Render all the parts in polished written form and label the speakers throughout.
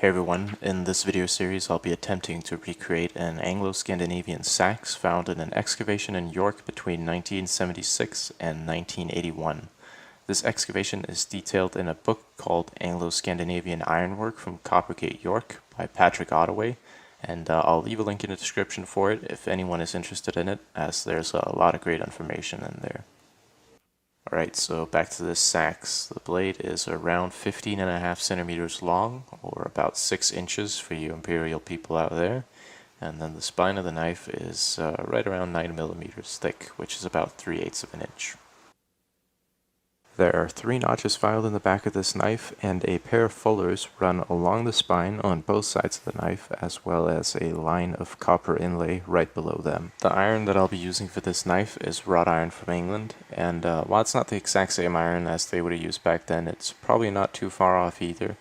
Speaker 1: Hey everyone, in this video series I'll be attempting to recreate an Anglo-Scandinavian sax found in an excavation in York between 1976 and 1981. This excavation is detailed in a book called Anglo-Scandinavian Ironwork from Coppergate, York by Patrick Ottaway, and I'll leave a link in the description for it if anyone is interested in it, as there's a lot of great information in there. Alright, so back to this sax. The blade is around 15.5 centimeters long, or about 6 inches for you imperial people out there. And then the spine of the knife is right around 9 millimeters thick, which is about 3/8 of an inch. There are 3 notches filed in the back of this knife, and a pair of fullers run along the spine on both sides of the knife, as well as a line of copper inlay right below them. The iron that I'll be using for this knife is wrought iron from England, and while it's not the exact same iron as they would have used back then, it's probably not too far off either,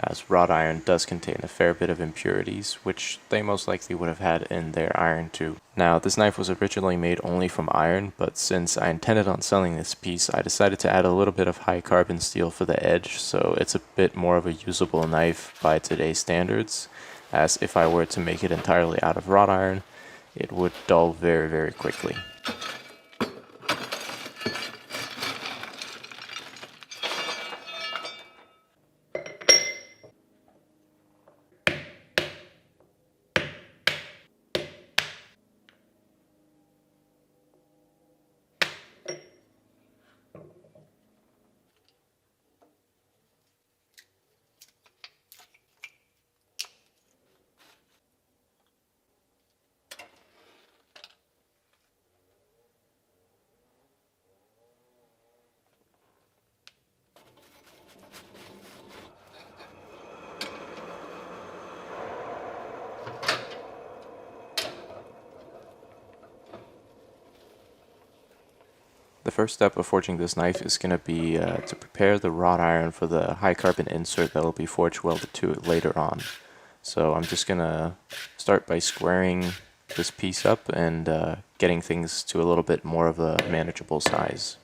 Speaker 1: as wrought iron does contain a fair bit of impurities, which they most likely would have had in their iron too. Now, this knife was originally made only from iron, but since I intended on selling this piece, I decided to add a little bit of high carbon steel for the edge, so it's a bit more of a usable knife by today's standards, as if I were to make it entirely out of wrought iron, it would dull very, very quickly. The first step of forging this knife is going to be to prepare the wrought iron for the high carbon insert that will be forge welded to it later on. So I'm just going to start by squaring this piece up and getting things to a little bit more of a manageable size.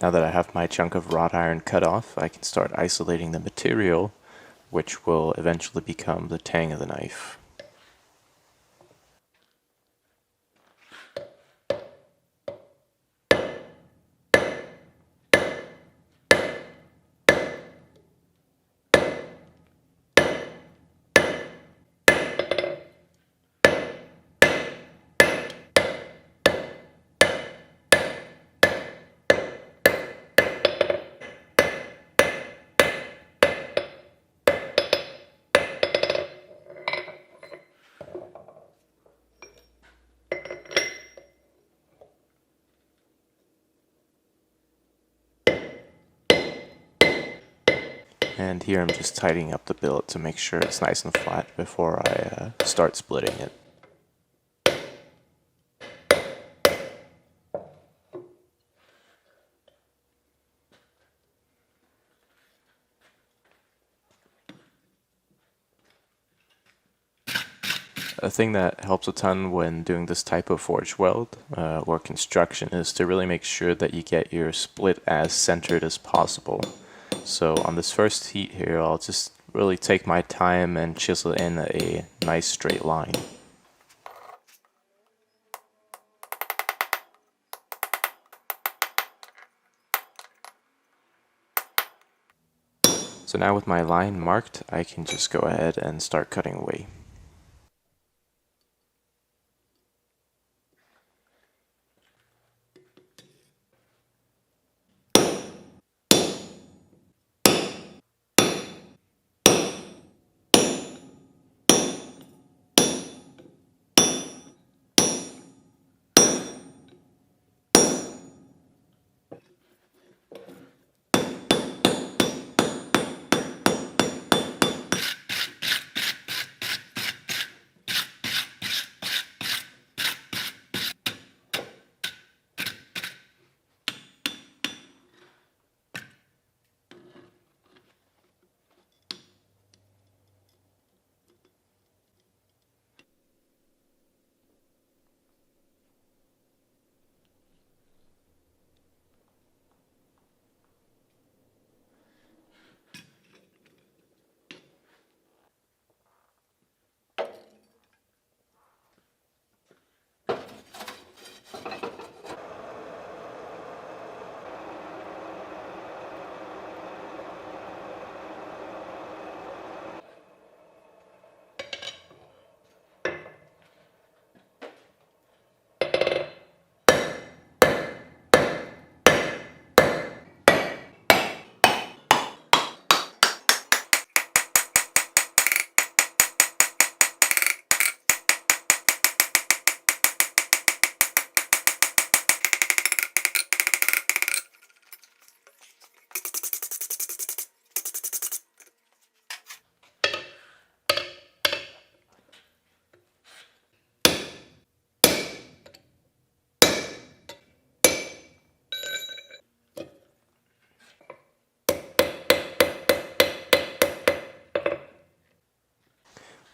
Speaker 1: Now that I have my chunk of wrought iron cut off, I can start isolating the material, which will eventually become the tang of the knife. And here I'm just tidying up the billet to make sure it's nice and flat before I start splitting it. A thing that helps a ton when doing this type of forge weld or construction is to really make sure that you get your split as centered as possible. So on this first heat here, I'll just really take my time and chisel in a nice straight line. So now with my line marked, I can just go ahead and start cutting away.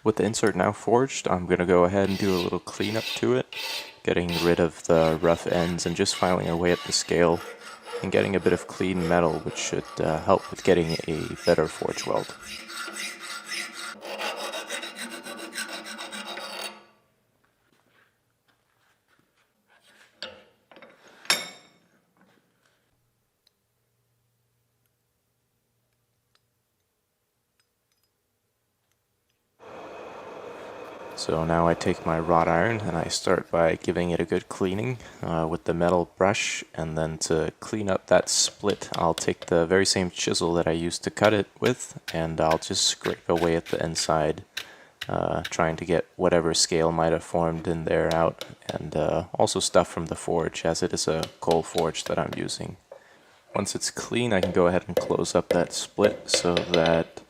Speaker 1: With the insert now forged, I'm going to go ahead and do a little cleanup to it, getting rid of the rough ends and just filing away at the scale and getting a bit of clean metal, which should help with getting a better forge weld. So now I take my wrought iron and I start by giving it a good cleaning with the metal brush, and then to clean up that split I'll take the very same chisel that I used to cut it with and I'll just scrape away at the inside, trying to get whatever scale might have formed in there out, and also stuff from the forge, as it is a coal forge that I'm using. Once it's clean, I can go ahead and close up that split so that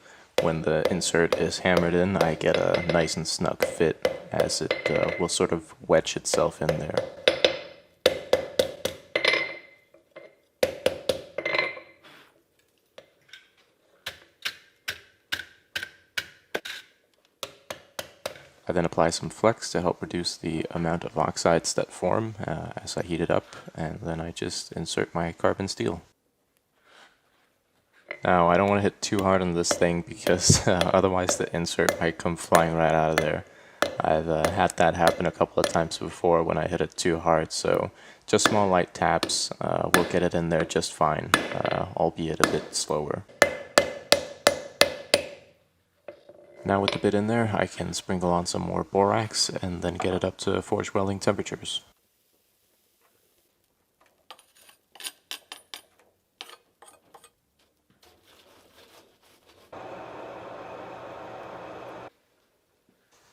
Speaker 1: when the insert is hammered in, I get a nice and snug fit, as it will sort of wedge itself in there. I then apply some flex to help reduce the amount of oxides that form as I heat it up, and then I just insert my carbon steel. Now, I don't want to hit too hard on this thing because otherwise the insert might come flying right out of there. I've had that happen a couple of times before when I hit it too hard, so just small light taps will get it in there just fine, albeit a bit slower. Now with the bit in there, I can sprinkle on some more borax and then get it up to forge welding temperatures.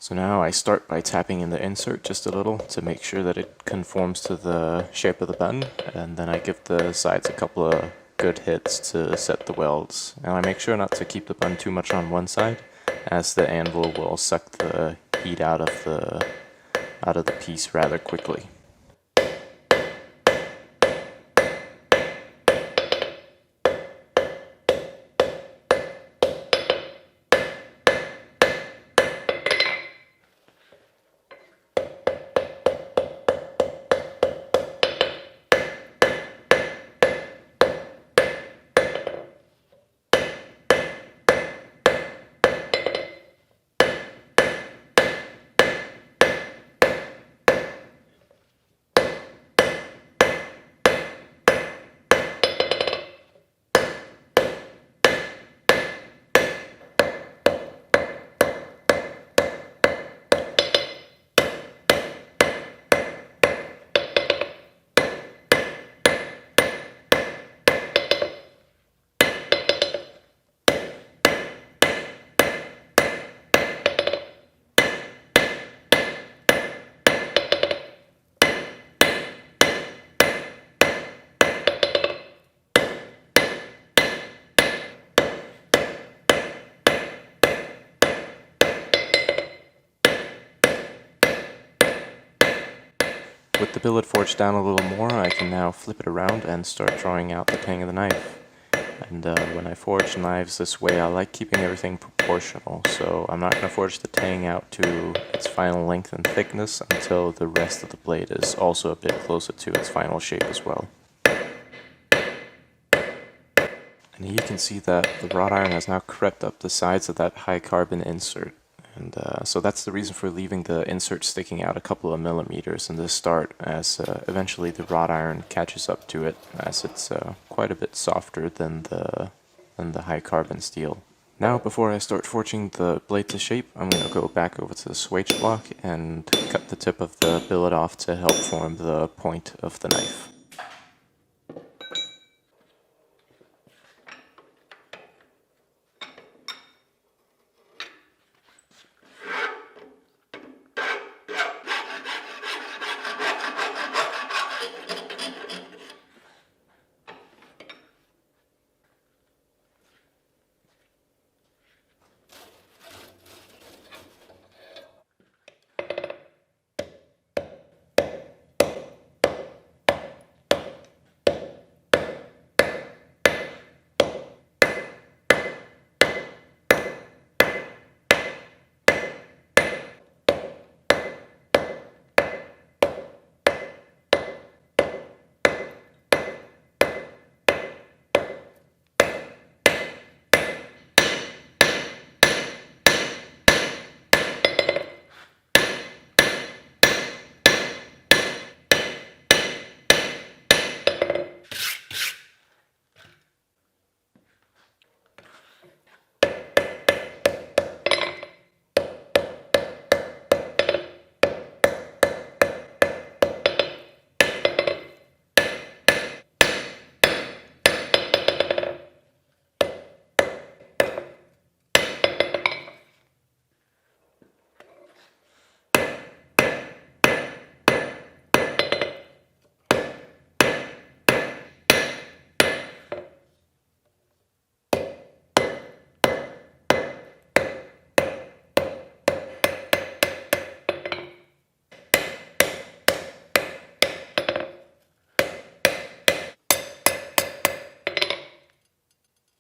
Speaker 1: So now I start by tapping in the insert just a little to make sure that it conforms to the shape of the button, and then I give the sides a couple of good hits to set the welds. And I make sure not to keep the button too much on one side, as the anvil will suck the heat out of the piece rather quickly. the billet forged down a little more, I can now flip it around and start drawing out the tang of the knife. And when I forge knives this way, I like keeping everything proportional, so I'm not going to forge the tang out to its final length and thickness until the rest of the blade is also a bit closer to its final shape as well. And you can see that the wrought iron has now crept up the sides of that high carbon insert. And so that's the reason for leaving the insert sticking out a couple of millimeters in the start, as eventually the wrought iron catches up to it, as it's quite a bit softer than the high carbon steel. Now, before I start forging the blade to shape, I'm going to go back over to the swage block and cut the tip of the billet off to help form the point of the knife.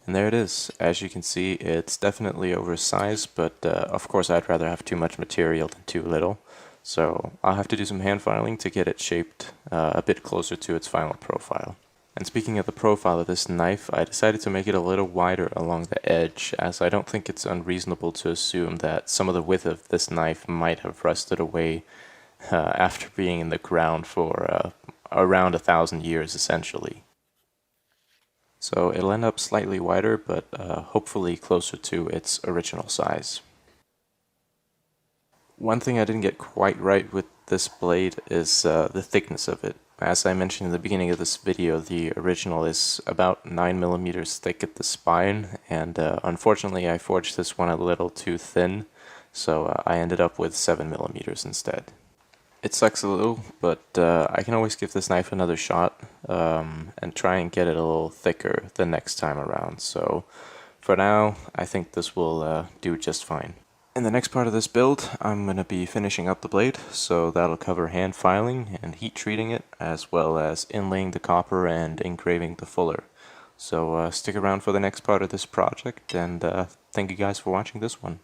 Speaker 1: And there it is. As you can see, it's definitely oversized, but of course I'd rather have too much material than too little. So I'll have to do some hand filing to get it shaped a bit closer to its final profile. And speaking of the profile of this knife, I decided to make it a little wider along the edge, as I don't think it's unreasonable to assume that some of the width of this knife might have rusted away after being in the ground for around 1,000 years, essentially. So it'll end up slightly wider, but hopefully closer to its original size. One thing I didn't get quite right with this blade is the thickness of it. As I mentioned in the beginning of this video, the original is about 9 millimeters thick at the spine, and unfortunately I forged this one a little too thin, so I ended up with 7 millimeters instead. It sucks a little, but I can always give this knife another shot and try and get it a little thicker the next time around. So for now, I think this will do just fine. In the next part of this build, I'm going to be finishing up the blade, so that'll cover hand filing and heat treating it, as well as inlaying the copper and engraving the fuller. So stick around for the next part of this project, and thank you guys for watching this one.